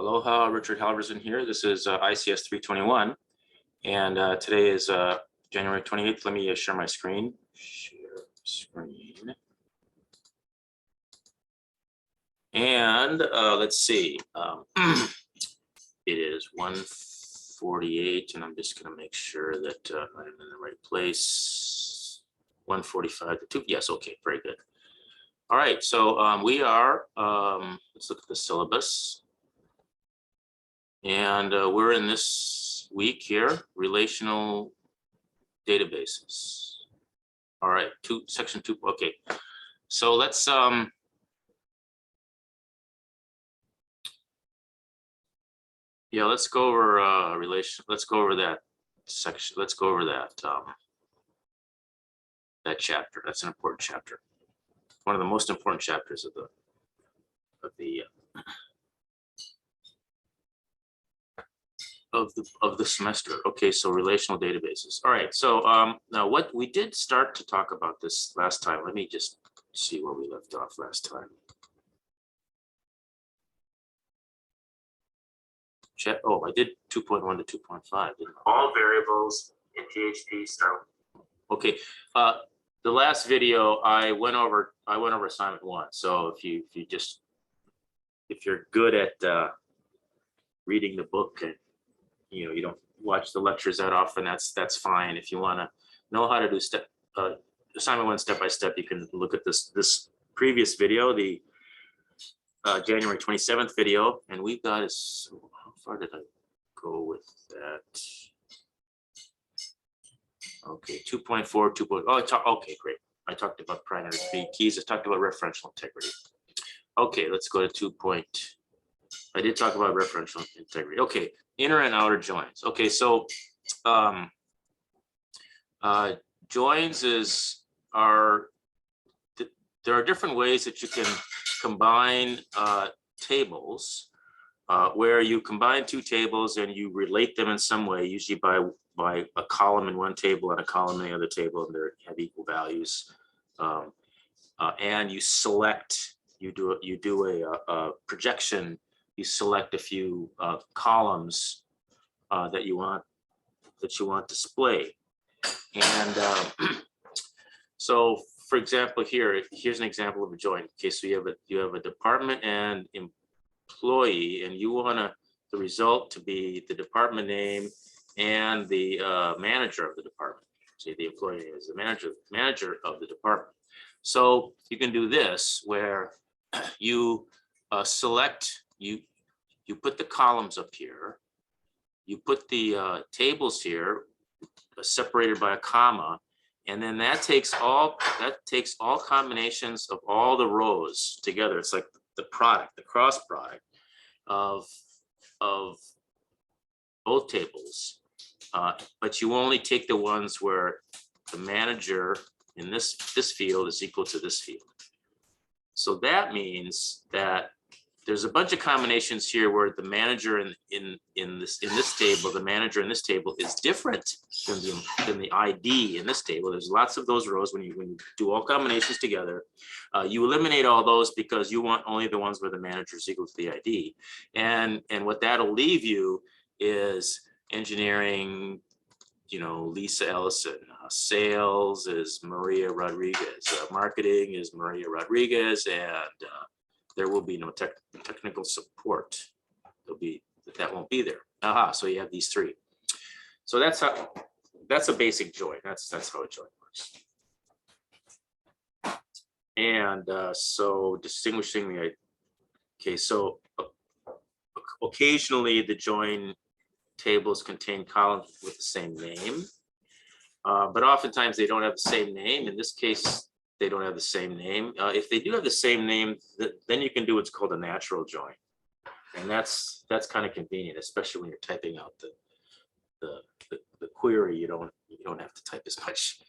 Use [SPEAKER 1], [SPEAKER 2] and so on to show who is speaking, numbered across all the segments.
[SPEAKER 1] Aloha, Richard Halverson here. This is ICS321, and today is January 28th. Let me share my screen. Share screen. And let's see. It is 1:48, and I'm just going to make sure that I'm in the right place. 1:45 to 2. Yes, okay, very good. All right, so we are, let's look at the syllabus. And we're in this week here, relational databases. All right, section 2, okay. So let's, let's go over let's go over that section. Let's go over that, that chapter. That's an important chapter. One of the most important chapters of the semester. Okay, so relational databases. All right, so now what we did start to talk about this last time. Let me just see where we left off last time. Oh, I did 2.1 to 2.5.
[SPEAKER 2] All variables in PHP start.
[SPEAKER 1] Okay, the last video I went over assignment 1. So if you're good at reading the book and you don't watch the lectures that often, that's fine. If you want to know how to do assignment 1 step by step, you can look at this previous video, the January 27th video, and we've got how far did I go with that? Okay, 2.4, 2. Okay, great. I talked about primary keys. I talked about referential integrity. Okay, let's go to I did talk about referential integrity. Okay, inner and outer joins. Okay, so joins there are different ways that you can combine tables, where you combine two tables and you relate them in some way, usually by a column in one table and a column in the other table, and they have equal values. And you select, you do a projection. You select a few columns that you want displayed, and so, for example, here's an example of a join. Okay, so you have a department and employee, and you want the result to be the department name and the manager of the department. See, the employee is the manager of the department. So you can do this where you select. You put the columns up here, you put the tables here, separated by a comma, and then that takes all combinations of all the rows together. It's like the product, the cross product of both tables, but you only take the ones where the manager in this field is equal to this field. So that means that there's a bunch of combinations here where the manager in this table, the manager in this table is different than the ID in this table. There's lots of those rows. When you do all combinations together, you eliminate all those because you want only the ones where the manager is equal to the ID. And what that'll leave you is engineering, Lisa Ellison. Sales is Maria Rodriguez. Marketing is Maria Rodriguez, and there will be no technical support. That won't be there. So you have these three. So that's a basic join. That's how a join works. And so distinguishing so occasionally the join tables contain columns with the same name, but oftentimes they don't have the same name. In this case, they don't have the same name. If they do have the same name, then you can do what's called a natural join, and that's kind of convenient, especially when you're typing out the query. You don't have to type as much,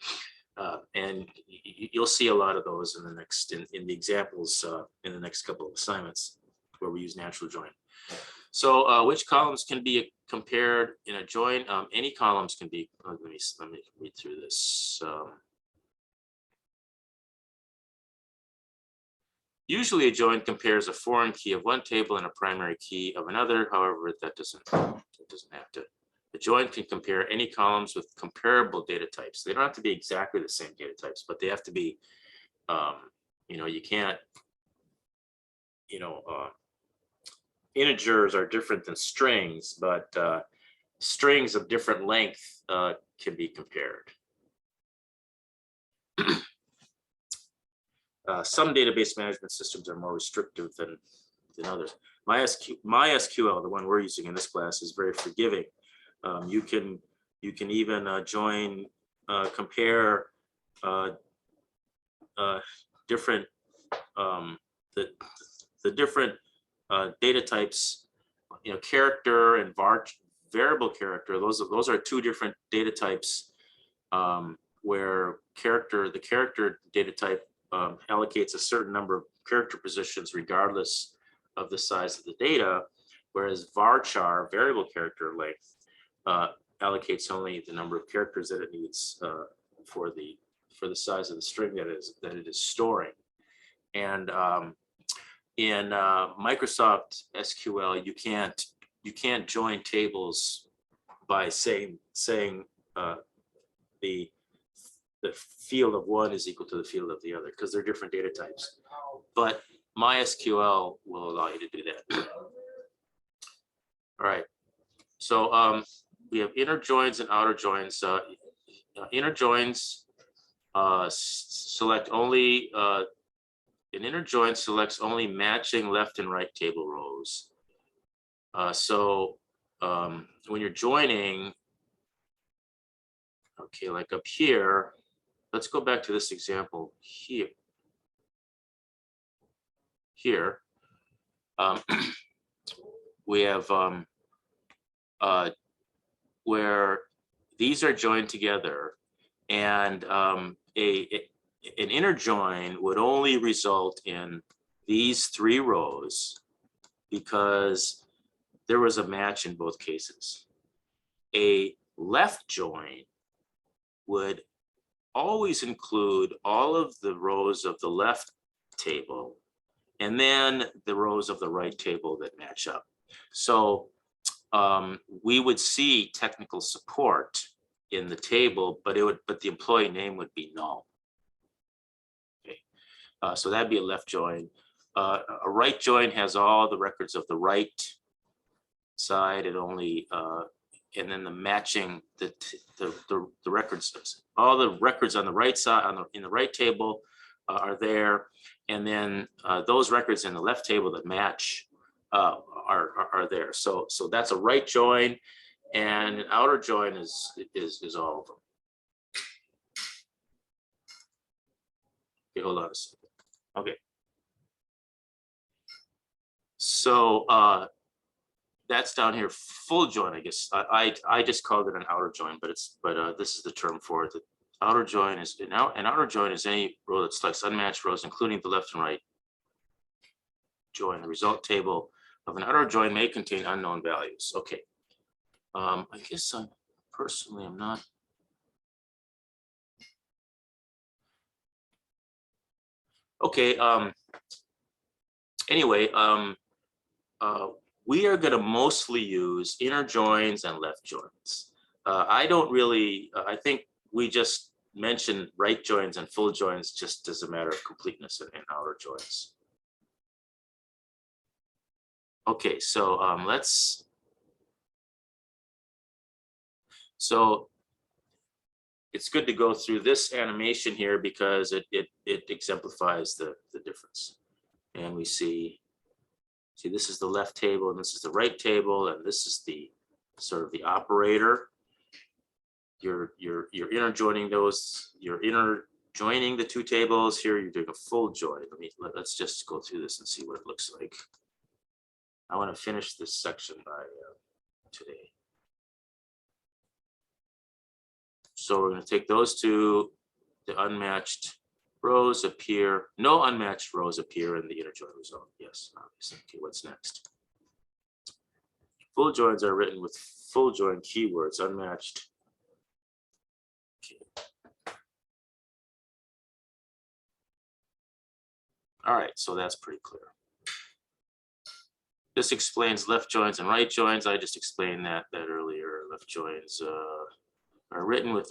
[SPEAKER 1] and you'll see a lot of those in the examples in the next couple of assignments where we use natural join. So which columns can be compared in a join? Any columns can be. Let me read through this. Usually a join compares a foreign key of one table and a primary key of another. However, that doesn't have to. The join can compare any columns with comparable data types. They don't have to be exactly the same data types, but they have to be, you can't, integers are different than strings, but strings of different length can be compared. Some database management systems are more restrictive than others. MySQL, the one we're using in this class, is very forgiving. You can even join, compare different the different data types, character and variable character. Those are two different data types, where the character data type allocates a certain number of character positions regardless of the size of the data, whereas varchar, variable character length, allocates only the number of characters that it needs for the size of the string that it is storing. And in Microsoft SQL, you can't join tables by saying the field of one is equal to the field of the other, because they're different data types. But MySQL will allow you to do that. All right. So we have inner joins and outer joins. Inner joins select only. An inner join selects only matching left and right table rows. So when you're joining, okay, like up here, let's go back to this example here. We have where these are joined together, and an inner join would only result in these three rows because there was a match in both cases. A left join would always include all of the rows of the left table and then the rows of the right table that match up. So we would see technical support in the table, but the employee name would be null. Okay. So that'd be a left join. A right join has all the records of the right side, and only and then the matching the records, all the records on the right side in the right table are there, and then those records in the left table that match are there. So that's a right join, and an outer join is all of them. Okay, hold on a second. Okay. So that's down here, full join. I guess I just called it an outer join, but this is the term for it. The outer join is an outer join is any row that selects unmatched rows, including the left and right join. The result table of an outer join may contain unknown values. Okay. I guess personally I'm not. Okay. Anyway, we are going to mostly use inner joins and left joins. I don't really, I think we just mentioned right joins and full joins just as a matter of completeness in outer joins. Okay, so so it's good to go through this animation here because it exemplifies the difference. And we see this is the left table and this is the right table, and this is the sort of the operator. You're inner joining those, you're inner joining the two tables. Here you're doing a full join. Let's just go through this and see what it looks like. I want to finish this section by today. So we're going to take those two, the unmatched rows appear, no unmatched rows appear in the inner join result. Yes, obviously. Okay, what's next? Full joins are written with full join keywords, unmatched. Okay. All right, so that's pretty clear. This explains left joins and right joins. I just explained that earlier. Left joins are written with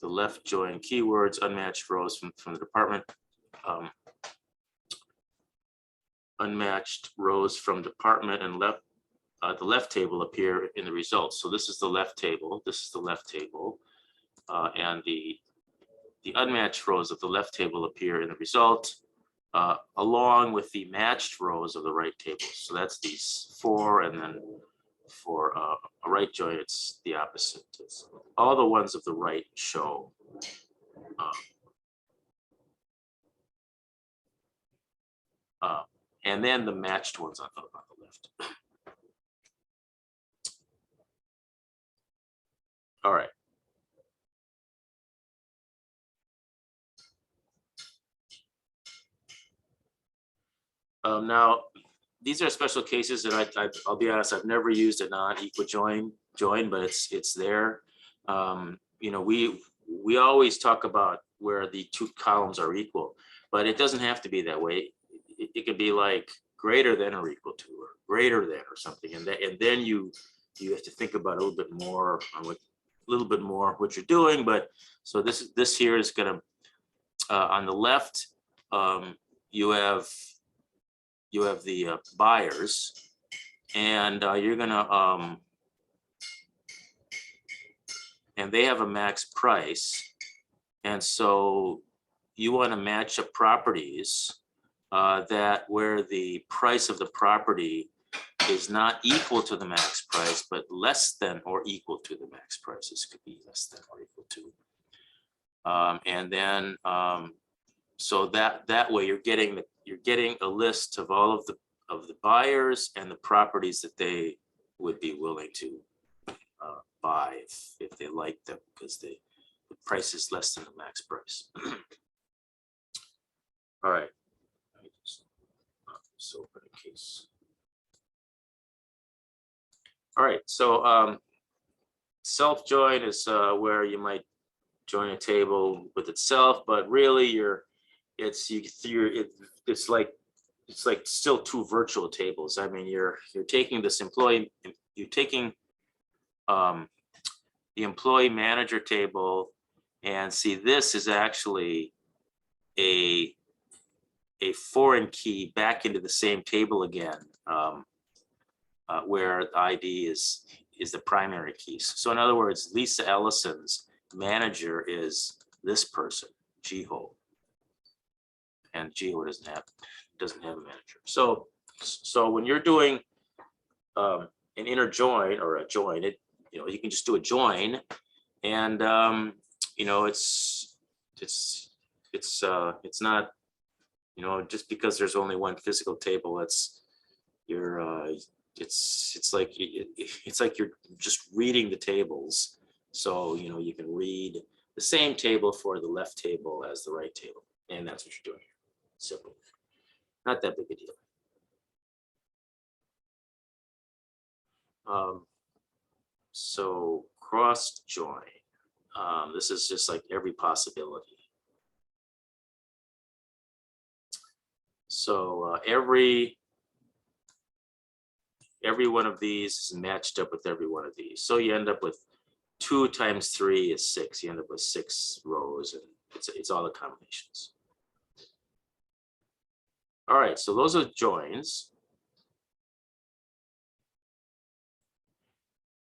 [SPEAKER 1] the left join keywords, unmatched rows from the department. Unmatched rows from department and the left table appear in the results. So this is the left table. This is the left table, and the unmatched rows of the left table appear in the result, along with the matched rows of the right table. So that's these four, and then for a right join, it's the opposite. It's all the ones of the right show. And then the matched ones on the left. All right. Now, these are special cases that I'll be honest, I've never used a non-equal join, but it's there. You know, we always talk about where the two columns are equal, but it doesn't have to be that way. It could be like greater than or equal to, or greater than or something, and then you have to think about a little bit more on what you're doing. But so this here is going to on the left, you have the buyers, and you're gonna and they have a max price, and so you want to match up properties that where the price of the property is not equal to the max price, but less than or equal to the max price. This could be less than or equal to, and then so that way you're getting a list of all of the buyers and the properties that they would be willing to buy if they like them, because the price is less than the max price. All right. So open a case. All right. So self join is where you might join a table with itself, but really it's like still two virtual tables. I mean, you're taking this employee, you're taking the employee manager table, and see, this is actually a foreign key back into the same table again, where the ID is the primary keys. So in other words, Lisa Ellison's manager is this person, Jiho, and Jiho doesn't have a manager. So when you're doing an inner join or a join, you can just do a join, and it's not, just because there's only one physical table, it's like you're just reading the tables. So you can read the same table for the left table as the right table, and that's what you're doing here. Simple, not that big a deal. So cross join. This is just like every possibility. So every one of these is matched up with every one of these. So you end up with 2 times 3 is 6. You end up with 6 rows, and it's all the combinations. All right, so those are joins.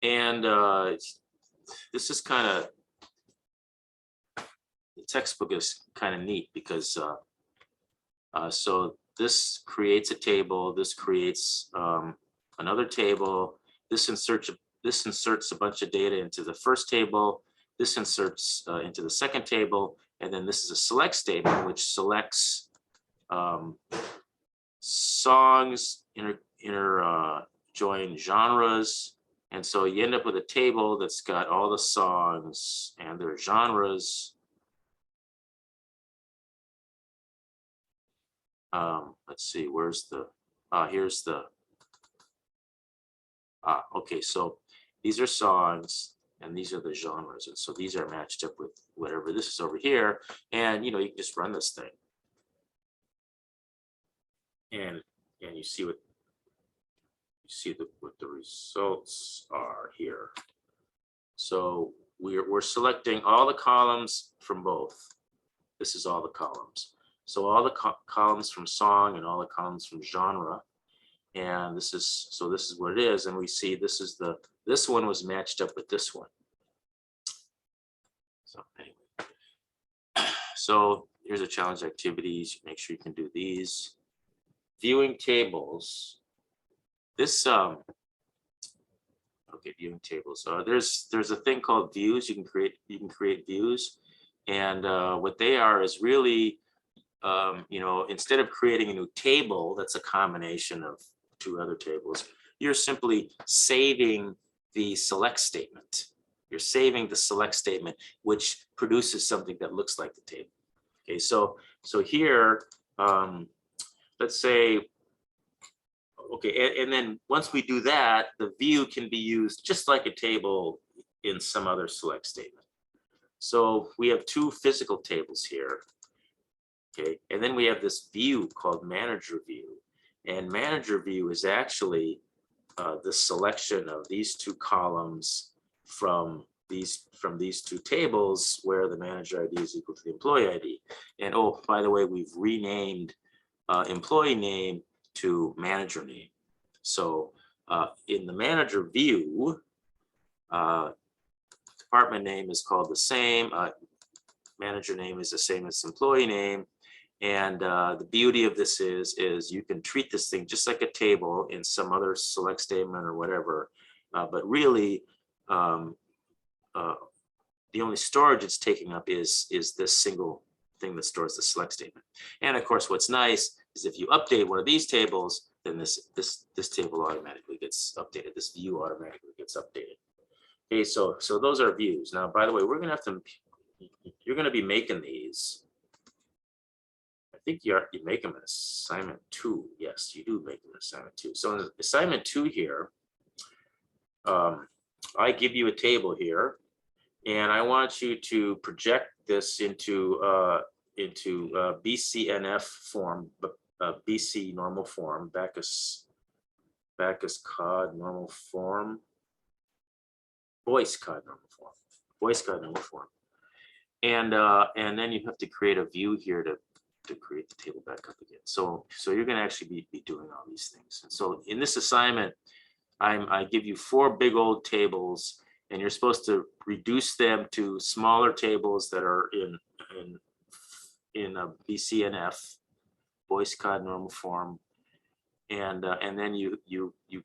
[SPEAKER 1] And this is kind of, the textbook is kind of neat, because so this creates a table, this creates another table, this inserts a bunch of data into the first table, this inserts into the second table, and then this is a select statement which selects songs, inner join genres. And so you end up with a table that's got all the songs and their genres. Let's see, where's the, here's the, okay, so these are songs and these are the genres. And so these are matched up with whatever this is over here. And you can just run this thing. and you see what what the results are here. So we're selecting all the columns from both. This is all the columns. So all the columns from song and all the columns from genre. And this is what it is. And we see this one was matched up with this one. So anyway, so here's a challenge activities. Make sure you can do these. Viewing tables. This okay, viewing tables. There's a thing called views. You can create views, and what they are is really you know, instead of creating a new table that's a combination of two other tables, you're simply saving the select statement. You're saving the select statement, which produces something that looks like the table. Okay, so here, let's say, okay, and then once we do that, the view can be used just like a table in some other select statement. So we have two physical tables here. Okay, and then we have this view called manager view, and manager view is actually the selection of these two columns from these two tables where the manager ID is equal to the employee ID. And oh, by the way, we've renamed employee name to manager name. So in the manager view, department name is called the same, manager name is the same as employee name. And the beauty of this is you can treat this thing just like a table in some other select statement or whatever, but really the only storage it's taking up is this single thing that stores the select statement. And of course, what's nice is if you update one of these tables, then this table automatically gets updated. This view automatically gets updated. Okay, so those are views. Now, by the way, we're gonna have to. You're gonna be making these. I think you make them in assignment 2. Yes, you do make them in assignment 2. So in assignment 2 here, I give you a table here, and I want you to project this into BCNF form, BC normal form, Backus Cod normal form, Boyce Cod normal form, Boyce Cod normal form, and then you have to create a view here to create the table back up again. So you're going to actually be doing all these things. And so in this assignment, I give you 4 big old tables, and you're supposed to reduce them to smaller tables that are in a BCNF, Boyce Cod normal form, and then you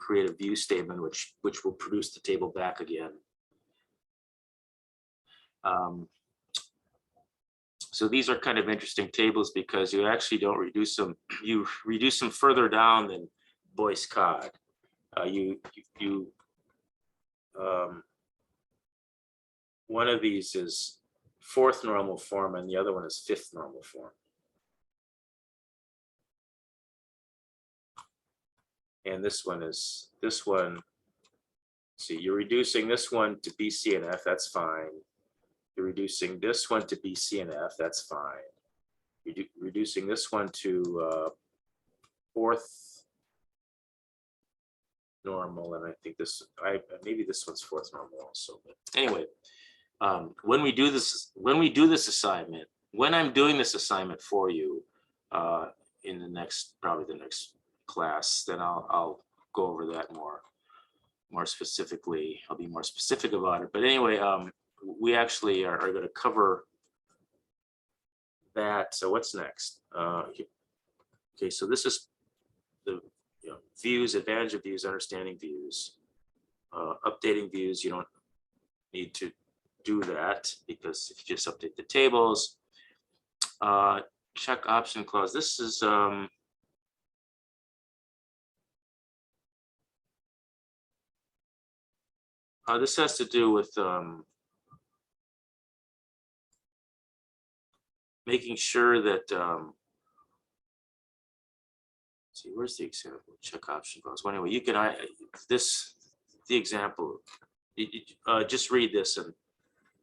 [SPEAKER 1] create a view statement which will produce the table back again. So these are kind of interesting tables because you actually don't reduce them. You reduce them further down than Boyce Cod. One of these is 4th normal form and the other one is 5th normal form. And this one, see, you're reducing this one to BCNF, that's fine. You're reducing this one to BCNF, that's fine. You're reducing this one to 4th normal, and I think maybe this one's 4th normal also. But anyway, when we do this assignment, when I'm doing this assignment for you in probably the next class, then I'll go over that more specifically. I'll be more specific about it. But anyway, we actually are going to cover that. So what's next? Okay, so this is the views, advantage of views, understanding views, updating views. You don't need to do that because if you just update the tables, check option clause. This is this has to do with making sure that see, where's the example? Check option clause. Well, anyway, you can the example. Just read this, and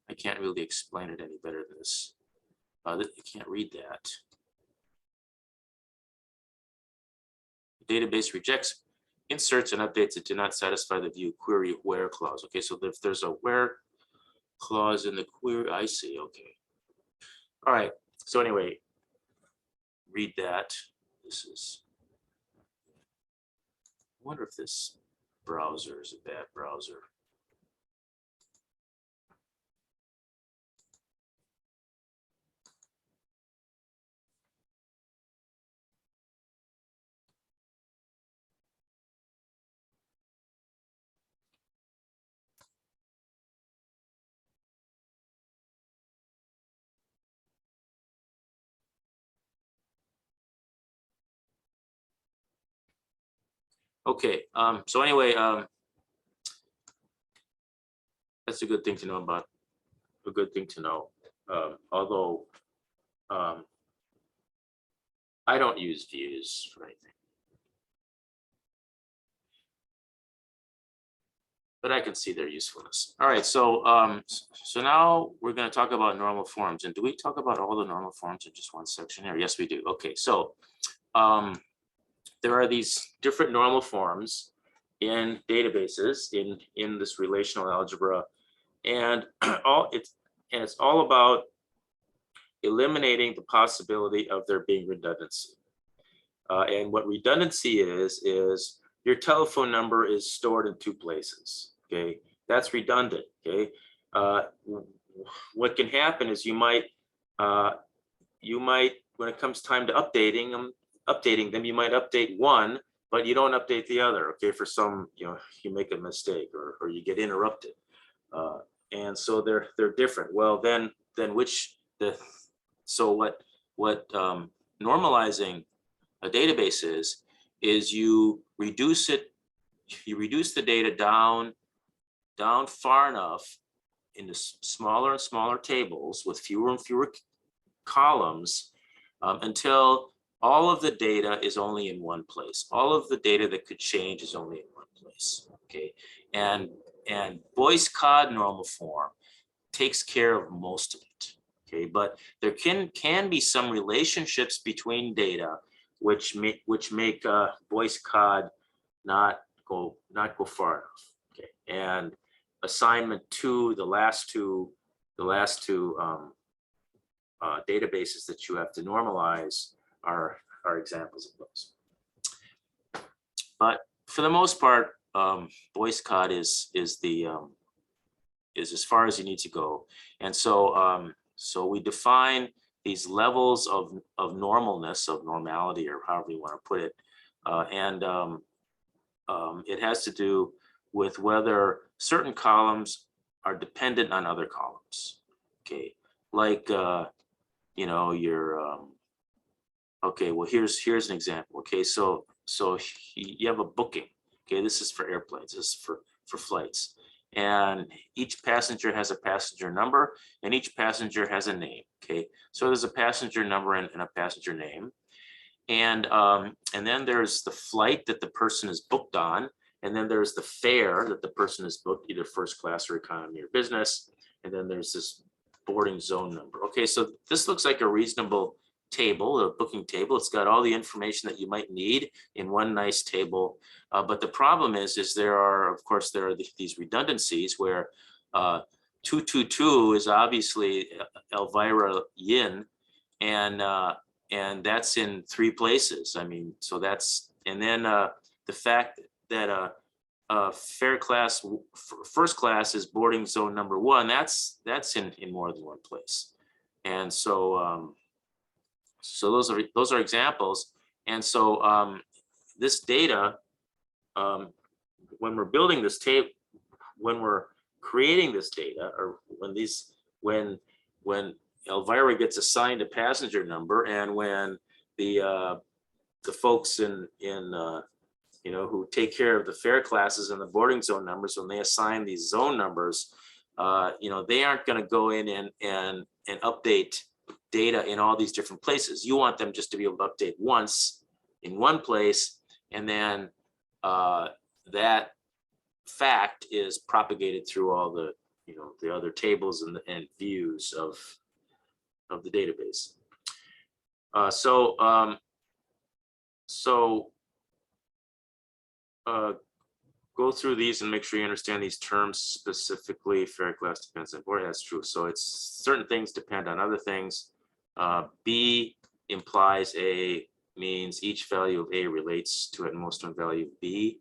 [SPEAKER 1] I can't really explain it any better than this. You can't read that. database rejects inserts and updates that do not satisfy the view query where clause. Okay, so if there's a where clause in the query, I see. Okay. All right. So anyway, read that. This is, I wonder if this browser is a bad browser. Okay, so anyway, that's a good thing to know about, a good thing to know. Although I don't use views for anything, but I can see their usefulness. All right, so so now we're going to talk about normal forms. And do we talk about all the normal forms in just one section here? Yes, we do. Okay, so there are these different normal forms in databases in this relational algebra, and it's all about eliminating the possibility of there being redundancy. And what redundancy is your telephone number is stored in 2 places. Okay, that's redundant. Okay, what can happen is you might when it comes time to updating them, you might update one, but you don't update the other. Okay, for some, you make a mistake or you get interrupted, and so they're different. Well, then so what normalizing a database is you reduce the data down far enough into smaller and smaller tables with fewer and fewer columns until all of the data is only in one place. All of the data that could change is only in one place. Okay, and Boyce-Codd normal form takes care of most of it. Okay, but there can be some relationships between data which make Boyce-Codd not go far enough. Okay, and assignment 2, the last two databases that you have to normalize are examples of those. But for the most part, Boyce-Codd is as far as you need to go, and so so we define these levels of normalness, of normality, or however you want to put it, and it has to do with whether certain columns are dependent on other columns. Okay, like your okay, well here's an example. Okay, so you have a booking. Okay, this is for airplanes. This is for flights. And each passenger has a passenger number, and each passenger has a name. Okay, so there's a passenger number and a passenger name, and then there's the flight that the person is booked on, and then there's the fare that the person is booked, either first class or economy or business, and then there's this boarding zone number. Okay, so this looks like a reasonable table, a booking table. It's got all the information that you might need in one nice table. But the problem is there are these redundancies where 222 is obviously Elvira Yin, and that's in 3 places. I mean, so that's, and then the fact that fare class, first class is boarding zone number 1, that's in more than one place. And so so those are examples. And so this data, when we're building this table, when we're creating this data, or when Elvira gets assigned a passenger number, and when the folks in who take care of the fare classes and the boarding zone numbers, when they assign these zone numbers, they aren't going to go in and update data in all these different places. You want them just to be able to update once in one place, and then that fact is propagated through all the the other tables and views of the database. So go through these and make sure you understand these terms specifically. Fair class depends on board. That's true. So it's certain things depend on other things. B implies A means each value of A relates to at most one value of B.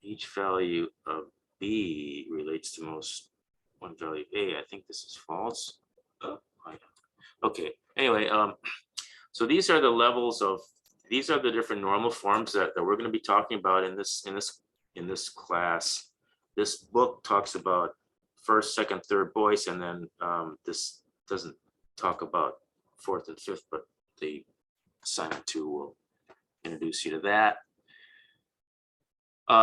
[SPEAKER 1] Each value of B relates to most one value of A. I think this is false. Okay. Anyway, so these are the levels of, these are the different normal forms that we're going to be talking about in this class. This book talks about first, second, third voice, and then this doesn't talk about fourth and fifth, but the assignment 2 will introduce you to that.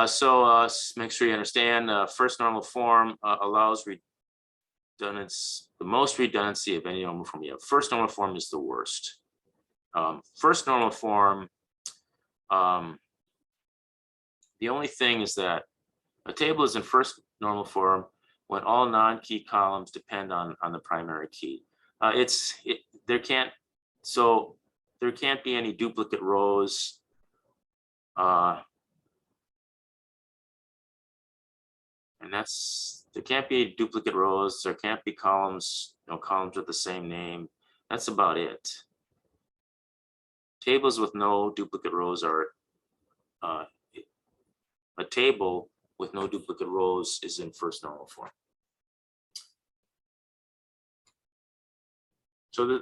[SPEAKER 1] So make sure you understand first normal form allows redundancy, the most redundancy of any normal form you have. First normal form is the worst. First normal form, the only thing is that a table is in first normal form when all non-key columns depend on the primary key. There can't be any duplicate rows. And there can't be duplicate rows. There can't be columns, columns with the same name. That's about it. Tables with no duplicate rows are, a table with no duplicate rows is in first normal form. So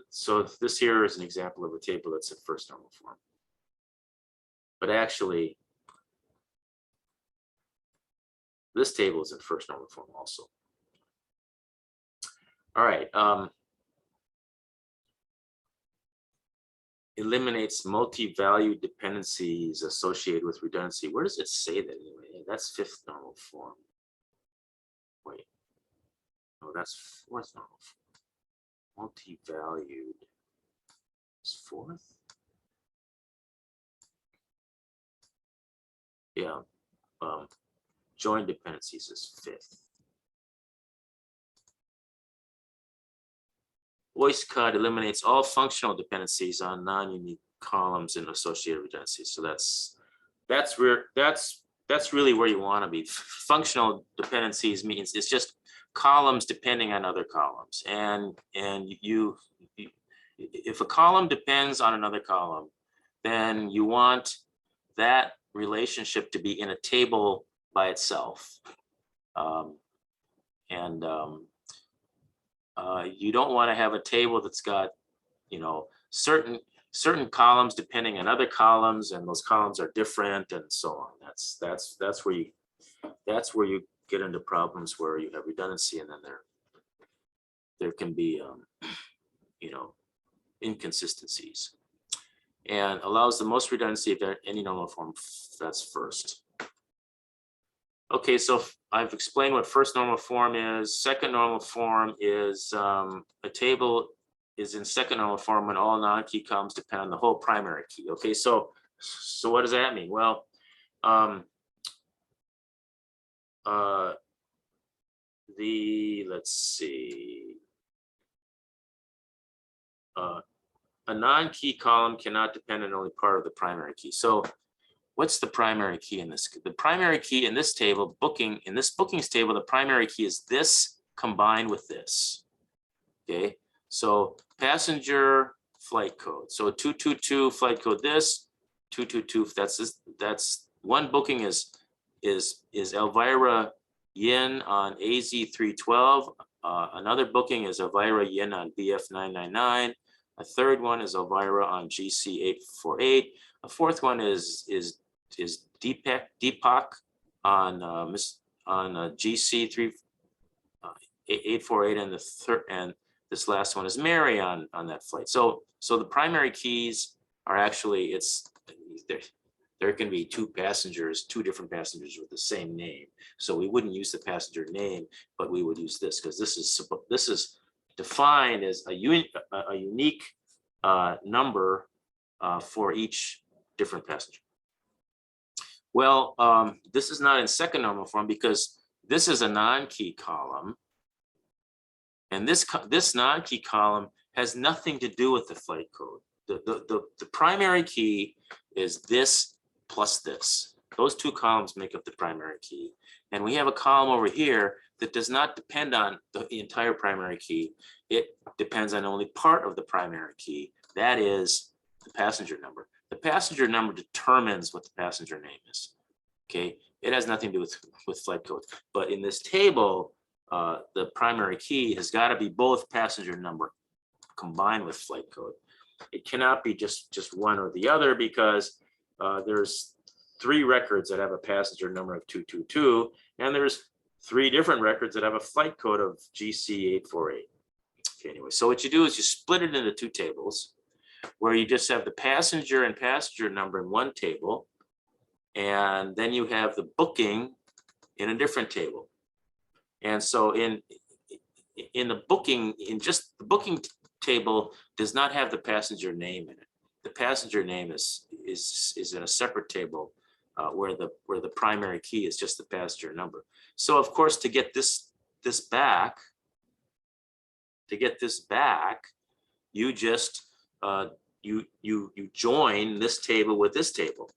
[SPEAKER 1] this here is an example of a table that's in first normal form. But actually, this table is in first normal form also. All right. Eliminates multi-value dependencies associated with redundancy. Where does it say that anyway? That's fifth normal form. Wait. No, that's fourth normal form. Multi-valued is fourth. Yeah. Join dependencies is fifth. Voice cut eliminates all functional dependencies on non-unique columns and associated redundancies. So that's really where you want to be. Functional dependencies means it's just columns depending on other columns. And if a column depends on another column, then you want that relationship to be in a table by itself. You don't want to have a table that's got, certain columns depending on other columns, and those columns are different, and so on. That's where you get into problems where you have redundancy, and then there can be inconsistencies. And allows the most redundancy of any normal form. That's first. Okay, so I've explained what first normal form is. Second normal form is a table is in second normal form when all non-key columns depend on the whole primary key. Okay, so what does that mean? Well, let's see. A non-key column cannot depend on only part of the primary key. So what's the primary key in this? The primary key in this table, in this bookings table, the primary key is this combined with this. Okay, so passenger flight code. So 222 flight code this, 222, that's one booking is Elvira Yin on AZ312. Another booking is Elvira Yin on BF999. A third one is Elvira on GC848. A fourth one is Deepak on GC848, and this last one is Mary on that flight. So the primary keys are actually there can be two different passengers with the same name. So we wouldn't use the passenger name, but we would use this because this is defined as a unique number for each different passenger. Well, this is not in second normal form because this is a non-key column, and this non-key column has nothing to do with the flight code. the primary key is this plus this. Those two columns make up the primary key. And we have a column over here that does not depend on the entire primary key. It depends on only part of the primary key. That is the passenger number. The passenger number determines what the passenger name is. Okay, it has nothing to do with flight code. But in this table, the primary key has got to be both passenger number combined with flight code. It cannot be just one or the other, because there's 3 records that have a passenger number of 222, and there's 3 different records that have a flight code of GC848. Okay, anyway, so what you do is you split it into 2 tables, where you just have the passenger and passenger number in one table, and then you have the booking in a different table. And so in the booking, just the booking table does not have the passenger name in it. The passenger name is in a separate table, where the primary key is just the passenger number. So of course, to get this back, you just you join this table with this table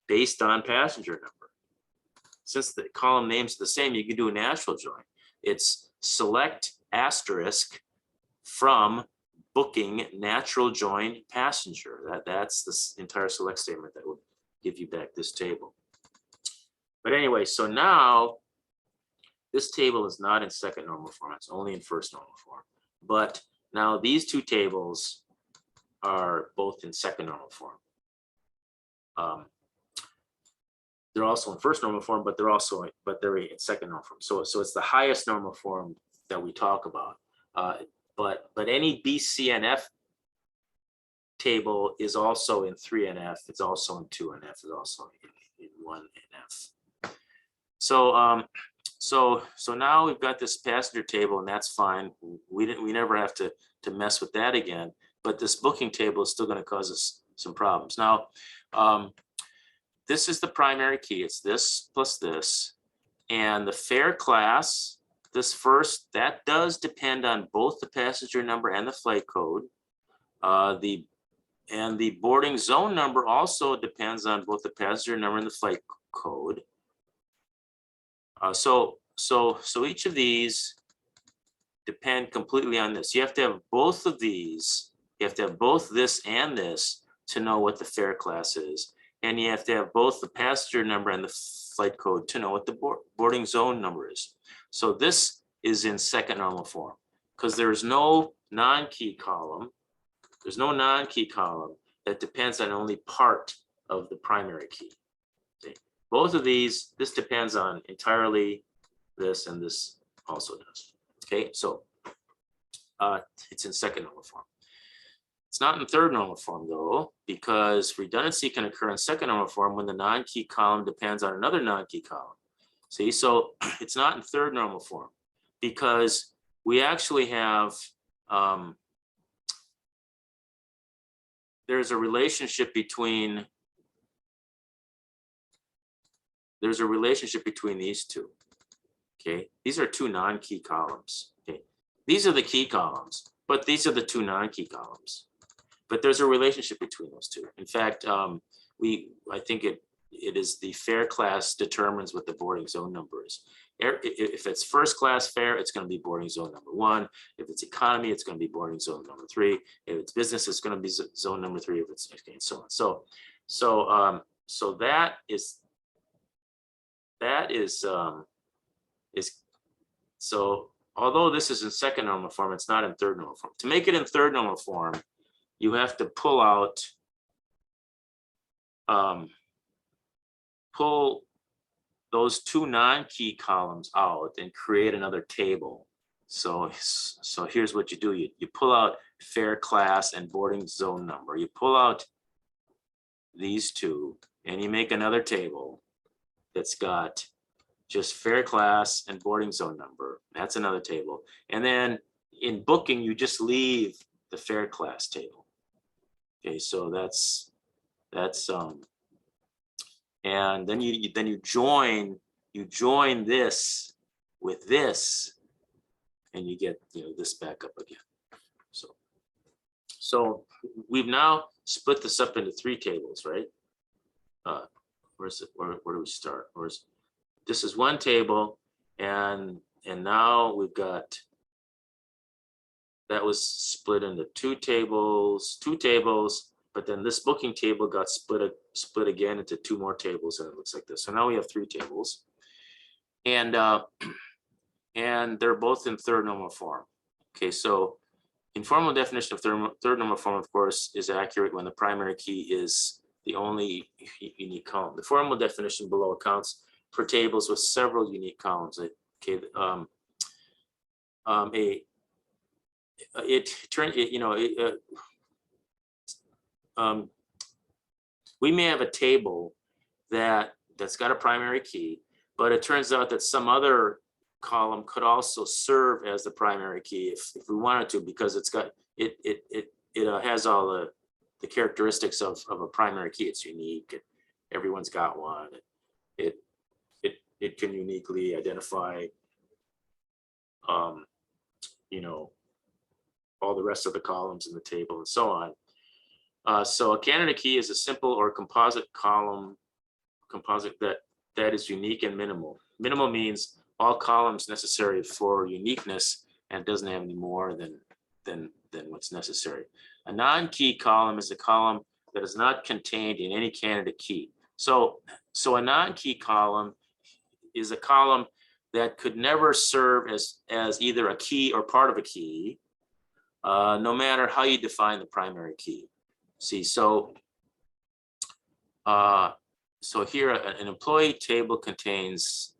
[SPEAKER 1] based on passenger number. Since the column names are the same, you can do a natural join. It's select asterisk from booking natural join passenger. That's this entire select statement that will give you back this table. But anyway, so now this table is not in second normal form, it's only in first normal form. But now these 2 tables are both in second normal form. They're also in first normal form, but they're in second normal form. So it's the highest normal form that we talk about. But any BCNF table is also in 3NF. It's also in 2NF. It's also in 1NF. So now we've got this passenger table, and that's fine. We never have to mess with that again. But this booking table is still going to cause us some problems. Now, this is the primary key. It's this plus this, and the fare class. This first, that does depend on both the passenger number and the flight code. And the boarding zone number also depends on both the passenger number and the flight code. So each of these depend completely on this. You have to have both of these. You have to have both this and this to know what the fare class is. And you have to have both the passenger number and the flight code to know what the boarding zone number is. So this is in second normal form, because there is no non-key column. There's no non-key column that depends on only part of the primary key. Okay. Both of these, this depends on entirely this, and this also does. Okay, so it's in second normal form. It's not in third normal form though, because redundancy can occur in second normal form when the non-key column depends on another non-key column. See, so it's not in third normal form because we actually have, there's a relationship between these two. Okay, these are 2 non-key columns. Okay, these are the key columns, but these are the 2 non-key columns. But there's a relationship between those 2. In fact, I think it is the fare class determines what the boarding zone number is. If it's first class fare, it's going to be boarding zone number 1. If it's economy, it's going to be boarding zone number 3. If it's business, it's going to be zone number 3. If it's okay, and so on. So that is so although this is in second normal form, it's not in third normal form. To make it in third normal form, you have to pull out, pull those 2 non-key columns out and create another table. So here's what you do. You pull out fare class and boarding zone number. You pull out these 2 and you make another table that's got just fare class and boarding zone number. That's another table. And then in booking, you just leave the fare class table. Okay, so that's and then you join this with this, and you get this back up again. So we've now split this up into 3 tables, right? Where's it? Where do we start? This is 1 table, and now we've got, that was split into 2 tables, but then this booking table got split again into 2 more tables, and it looks like this. So now we have 3 tables, and they're both in third normal form. Okay, so informal definition of third normal form, of course, is accurate when the primary key is the only unique column. The formal definition below accounts for tables with several unique columns. Okay, we may have a table that's got a primary key, but it turns out that some other column could also serve as the primary key if we wanted to, because it has all the characteristics of a primary key. It's unique. Everyone's got one. It can uniquely identify all the rest of the columns in the table and so on. So a candidate key is a simple or composite column, that is unique and minimal. Minimal means all columns necessary for uniqueness and doesn't have any more than what's necessary. A non-key column is a column that is not contained in any candidate key. So a non-key column is a column that could never serve as either a key or part of a key, no matter how you define the primary key. See, so here an employee table contains,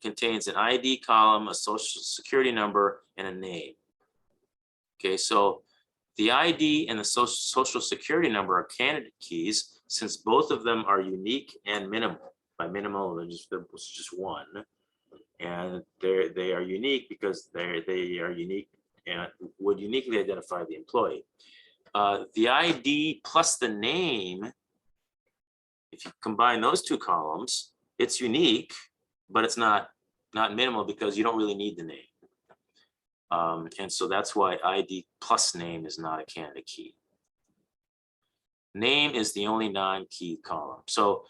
[SPEAKER 1] contains an ID column, a social security number, and a name. Okay, so the ID and the social security number are candidate keys, since both of them are unique and minimal. By minimal, there's just one, and they are unique because they are unique and would uniquely identify the employee. The ID plus the name, if you combine those 2 columns, it's unique, but it's not minimal because you don't really need the name. And so that's why ID plus name is not a candidate key. Name is the only non-key column. So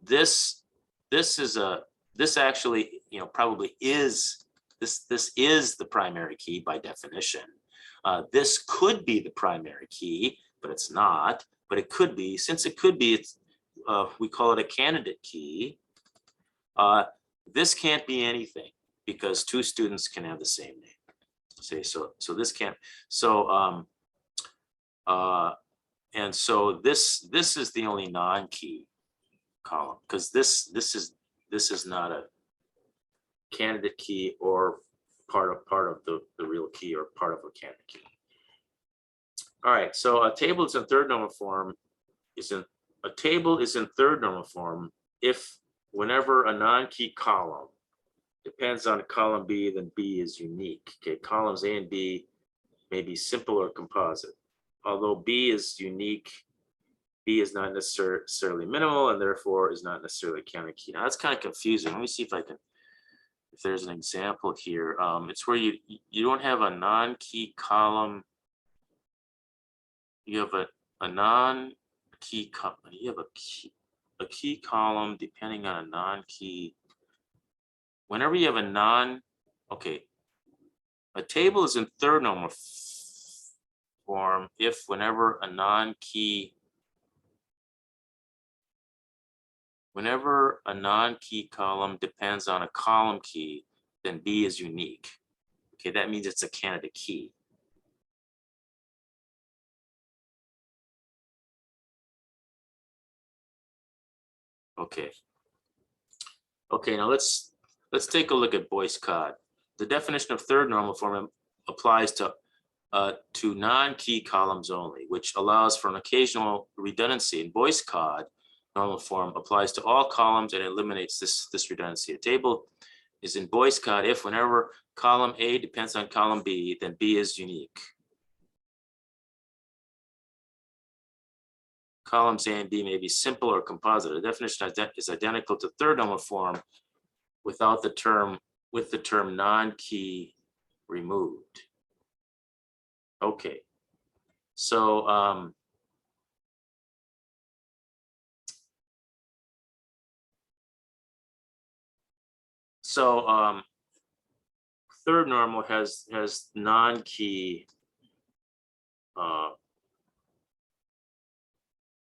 [SPEAKER 1] this actually, probably is, this is the primary key by definition. This could be the primary key, but it's not. But it could be. Since it could be, we call it a candidate key. This can't be anything because 2 students can have the same name. Say so this can't. So and so this is the only non-key column, because this is not a candidate key or part of the real key or part of a candidate key. All right, so a table is in third normal form if whenever a non-key column depends on column B, then B is unique. Okay, columns A and B may be simple or composite. Although B is unique, B is not necessarily minimal, and therefore is not necessarily a candidate key. Now that's kind of confusing. Let me see if there's an example here. It's where you don't have a non-key column. You have a non-key column. You have a key column depending on a non-key. Whenever you have a table is in third normal form if whenever a non-key column depends on a column key, then B is unique. Okay, that means it's a candidate key. Okay. Okay, now let's take a look at Boyce Codd. The definition of third normal form applies to non-key columns only, which allows for an occasional redundancy. In Boyce Codd, normal form applies to all columns and eliminates this redundancy. A table is in Boyce Codd if whenever column A depends on column B, then B is unique. Columns A and B may be simple or composite. The definition is identical to third normal form with the term non-key removed. Okay. So third normal has non-key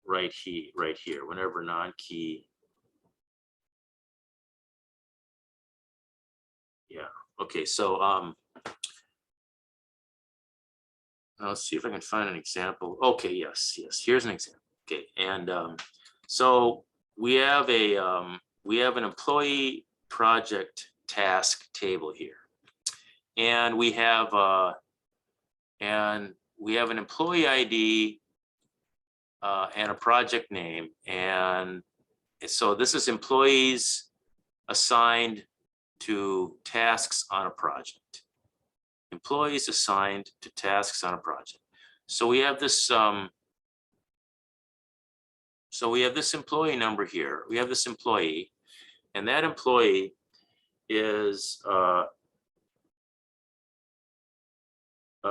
[SPEAKER 1] right here, whenever non-key. Yeah. Okay. So let's see if I can find an example. Okay. Yes. Here's an example. Okay. And so we have an employee project task table here, and we have an employee ID and a project name, and so this is employees assigned to tasks on a project. Employees assigned to tasks on a project. So we have this employee number here. We have this employee, and that employee is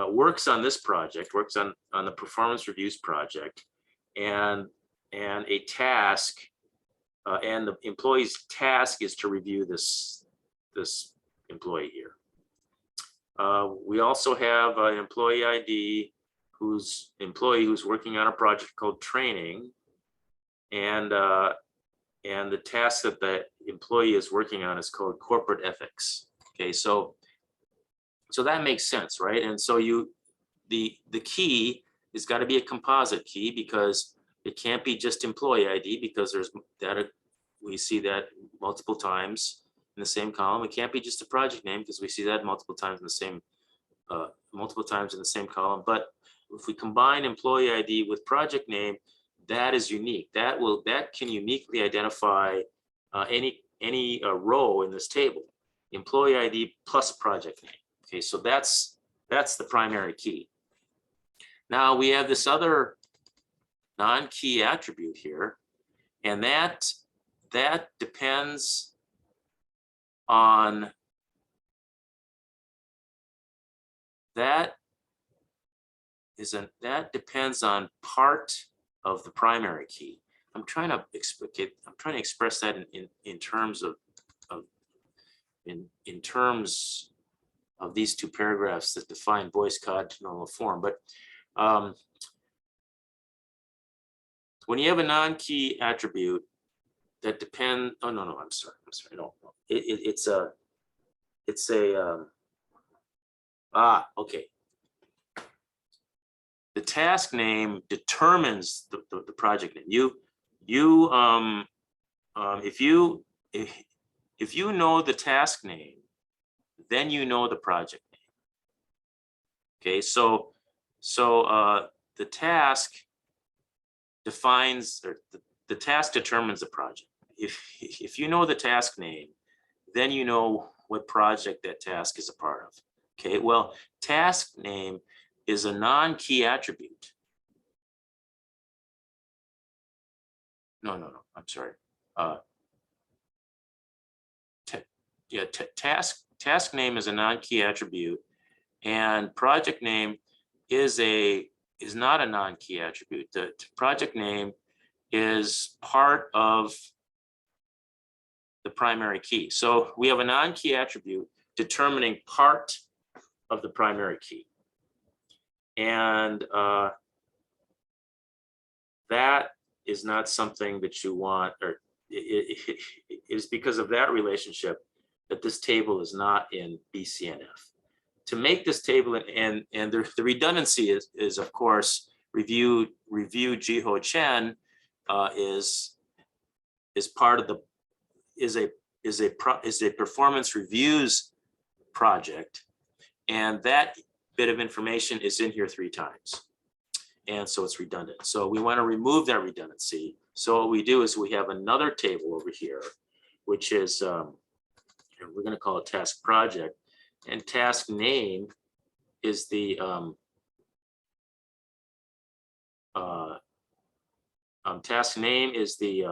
[SPEAKER 1] works on this project, works on the performance reviews project, and a task, and the employee's task is to review this employee here. We also have an employee ID who's working on a project called training, and the task that the employee is working on is called corporate ethics. Okay, so that makes sense, right? And so the key has got to be a composite key, because it can't be just employee ID, because there's that, we see that multiple times in the same column. It can't be just a project name, because we see that multiple times in the same column. But if we combine employee ID with project name, that is unique. That can uniquely identify any row in this table. Employee ID plus project name. Okay, so that's the primary key. Now we have this other non-key attribute here, and that depends on depends on part of the primary key. I'm trying to express that in terms of these two paragraphs that define voice cardinal form. But when you have a non-key attribute that depend, oh no, I'm sorry, no, okay. The task name determines the project name. If you know the task name, then you know the project name. Okay, so the task defines, or the task determines the project. If you know the task name, then you know what project that task is a part of. Okay, well, task name is a non-key attribute. No, I'm sorry. Task name is a non-key attribute, and project name is not a non-key attribute. The project name is part of the primary key. So we have a non-key attribute determining part of the primary key. And that is not something that you want, or it is because of that relationship that this table is not in BCNF. To make this table, and the redundancy is of course review Jiho Chen is part of the is a performance reviews project, and that bit of information is in here 3 times, and so it's redundant. So we want to remove that redundancy. So what we do is we have another table over here, which is we're going to call it task project, and task name is the task name is the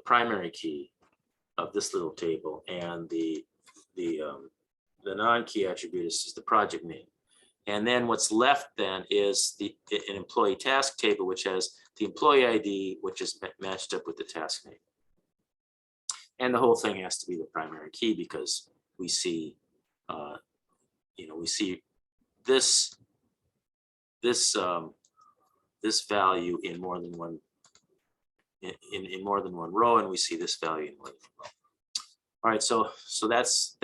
[SPEAKER 1] primary key of this little table, and the non-key attribute is the project name. And then what's left then is an employee task table, which has the employee ID, which is matched up with the task name. And the whole thing has to be the primary key because we see, we see this value in more than one in more than one row, and we see this value in more than one row. All right, so that's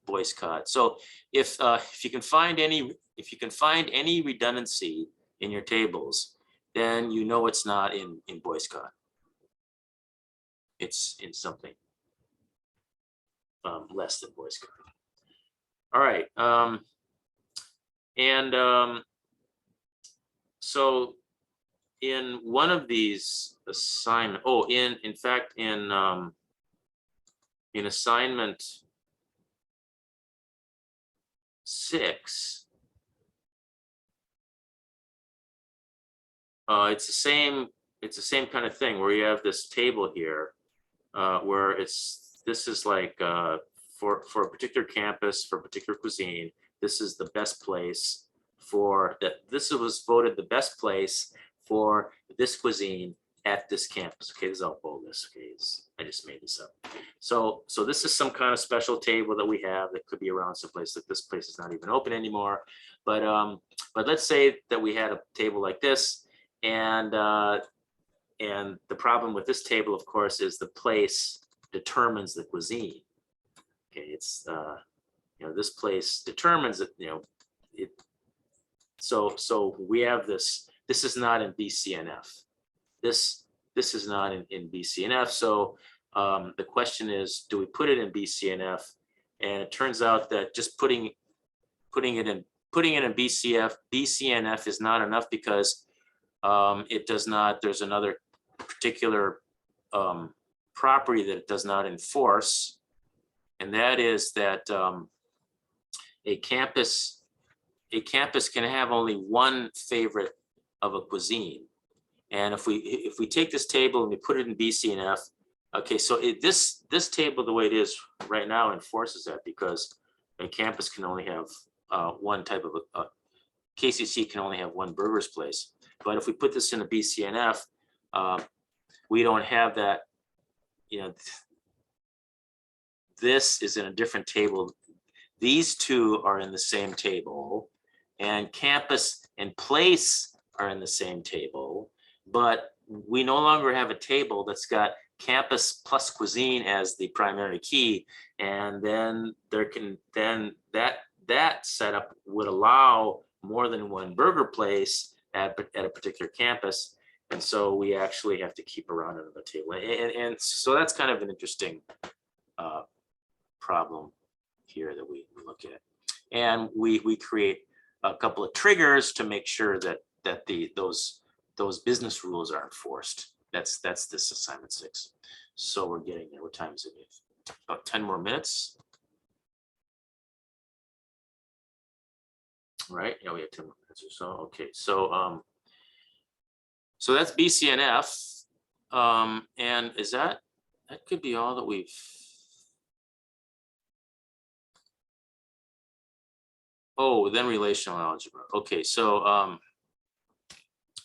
[SPEAKER 1] boycott. So if you can find any redundancy in your tables, then you know it's not in boycott. It's in something less than boycott. All right, so in one of these assignment, in fact in assignment 6, it's the same kind of thing where you have this table here where this is like for a particular campus, for a particular cuisine, this is the best place for that. This was voted the best place for this cuisine at this campus. Okay, this is all bogus. Okay, I just made this up. So this is some kind of special table that we have that could be around someplace. That this place is not even open anymore. But let's say that we had a table like this, and the problem with this table, of course, is the place determines the cuisine. Okay, it's this place determines it. So we have this. This is not in BCNF. This is not in BCNF. So the question is, do we put it in BCNF? And it turns out that just putting it in BCNF is not enough because it does not. There's another particular property that it does not enforce, and that is that a campus can have only one favorite of a cuisine. And if we take this table and we put it in BCNF, okay, so this table the way it is right now enforces that because a campus can only have one type of KCC can only have one burger's place. But if we put this in a BCNF, we don't have that. This is in a different table. These two are in the same table, and campus and place are in the same table, but we no longer have a table that's got campus plus cuisine as the primary key, and then that setup would allow more than one burger place at a particular campus, and so we actually have to keep around another table, and so that's kind of an interesting problem here that we look at, and we create a couple of triggers to make sure that those business rules are enforced. That's this assignment 6. So we're getting there. What time is it? About 10 more minutes. Right? Yeah, we have 10 more minutes or so. Okay, so so that's BCNF, and is that could be all that we've. Oh, then relational algebra. Okay, so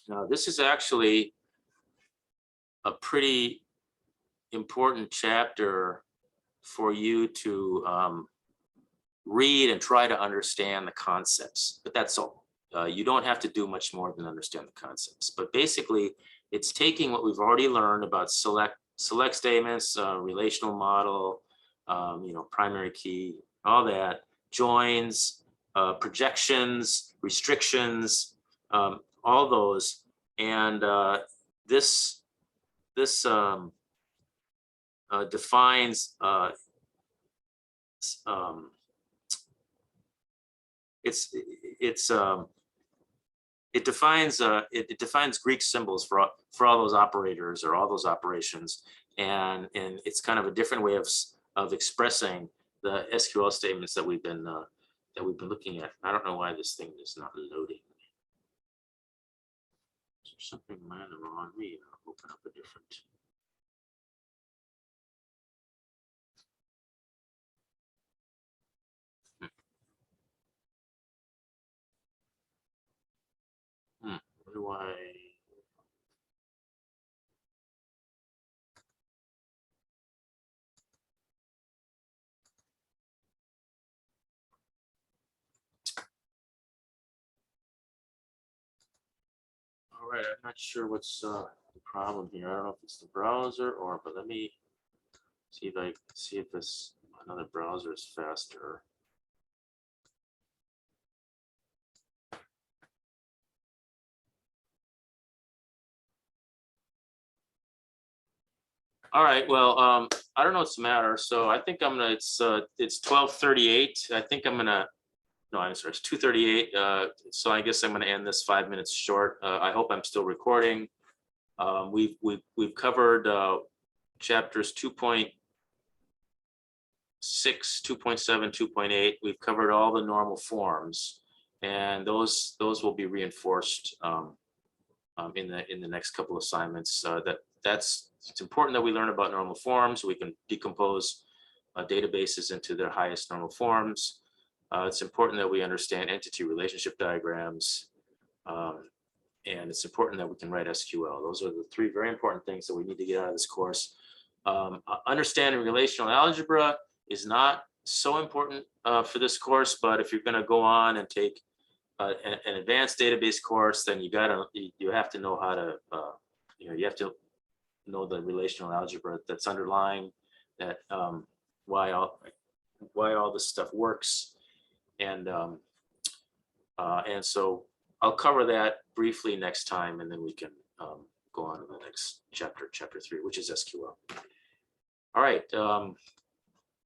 [SPEAKER 1] now this is actually a pretty important chapter for you to read and try to understand the concepts, but that's all. You don't have to do much more than understand the concepts, but basically it's taking what we've already learned about select statements, relational model, primary key, all that, joins, projections, restrictions, all those, and this defines it defines Greek symbols for all those operators or all those operations, and it's kind of a different way of expressing the SQL statements that we've been looking at. I don't know why this thing is not loading. Is there something minor wrong? Let me open up a different. do I? All right, I'm not sure what's the problem here. I don't know if it's the browser but let me see if this another browser is faster. All right, well, I don't know what's the matter. So I think I'm gonna, it's 12:38. I think I'm gonna, no, I'm sorry, it's 2:38. So I guess I'm gonna end this 5 minutes short. I hope I'm still recording. We've covered chapters 2.6, 2.7, 2.8. We've covered all the normal forms, and those will be reinforced in the next couple of assignments. It's important that we learn about normal forms. We can decompose databases into their highest normal forms. It's important that we understand entity relationship diagrams. And it's important that we can write SQL. Those are the three very important things that we need to get out of this course. Understanding relational algebra is not so important for this course, but if you're going to go on and take an advanced database course, then you have to know how to, you have to know the relational algebra that's underlying that, why all this stuff works, and so I'll cover that briefly next time, and then we can go on to the next chapter, chapter 3, which is SQL. All right.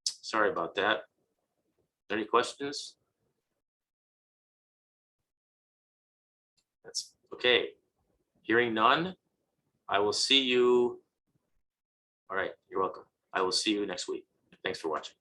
[SPEAKER 1] Sorry about that. Any questions? That's okay. Hearing none, I will see you. All right, you're welcome. I will see you next week. Thanks for watching.